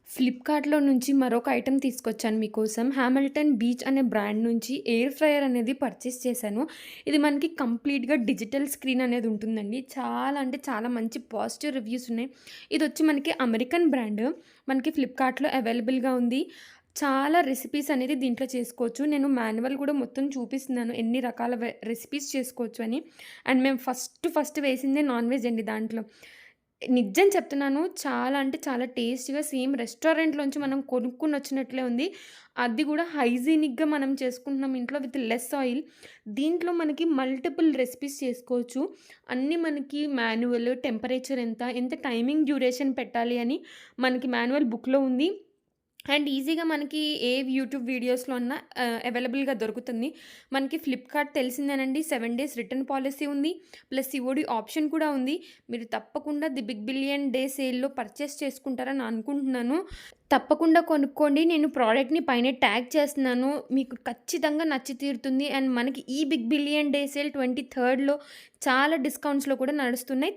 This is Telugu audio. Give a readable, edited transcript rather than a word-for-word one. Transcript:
ఫ్లిప్‌కార్ట్‌లో నుంచి మరొక ఐటెమ్ తీసుకొచ్చాను మీకోసం. 'హామిల్టన్ బీచ్' అనే బ్రాండ్ నుంచి ఎయిర్ ఫ్రైయర్ అనేది పర్చేస్ చేశాను. ఇది మనకి కంప్లీట్‌గా డిజిటల్ స్క్రీన్ అనేది ఉంటుందండి. చాలా అంటే చాలా మంచి పాజిటివ్ రివ్యూస్ ఉన్నాయి. ఇదొచ్చి మనకి అమెరికన్ బ్రాండ్. మనకి ఫ్లిప్‌కార్ట్‌లో అవైలబుల్‌గా ఉంది. చాలా రెసిపీస్ అనేది దీంట్లో చేసుకోవచ్చు. నేను మాన్యువల్ కూడా మొత్తం చూపిస్తున్నాను. ఎన్ని రకాల రెసిపీస్ చేసుకోవచ్చు అని. అండ్ మేము ఫస్ట్ వేసిందే నాన్ వెజ్ అండి దాంట్లో. నిజం చెప్తున్నాను. చాలా అంటే చాలా టేస్టీగా సేమ్ రెస్టారెంట్‌లోంచి మనం కొనుక్కొనొచ్చినట్లే ఉంది. అది గూడా హైజీనిక్‌గా మనం చేసుకుంటున్నాం ఇంట్లో విత్ లెస్ ఆయిల్. దీంట్లో మనకి మల్టిపుల్ రెసిపీస్ చేసుకోవచ్చు. అన్నీ మనకి మాన్యువల్, టెంపరేచర్ ఎంత, ఎంత టైమింగ్ డ్యూరేషన్ పెట్టాలి అని మనకి మాన్యువల్ బుక్‌లో ఉంది. అండ్ ఈజీగా మనకి ఏ యూట్యూబ్ వీడియోస్‌లో అన్నా అవైలబుల్‌గా దొరుకుతుంది. మనకి ఫ్లిప్‌కార్ట్ తెలిసిందేనండి 7 డేస్ రిటర్న్ పాలిసీ ఉంది. ప్లస్ సీఓడీ ఆప్షన్ కూడా ఉంది. మీరు తప్పకుండా ది బిగ్ బిలియన్ డే సేల్‌లో పర్చేస్ చేసుకుంటారని అనుకుంటున్నాను. తప్పకుండా కొనుక్కోండి. నేను ప్రోడక్ట్‌ని పైనే ట్యాగ్ చేస్తున్నాను. మీకు ఖచ్చితంగా నచ్చి తీరుతుంది. అండ్ మనకి ఈ బిగ్ బిలియన్ డే సేల్ 23ర్డ్‌లో చాలా డిస్కౌంట్స్‌లో కూడా నడుస్తున్నాయి.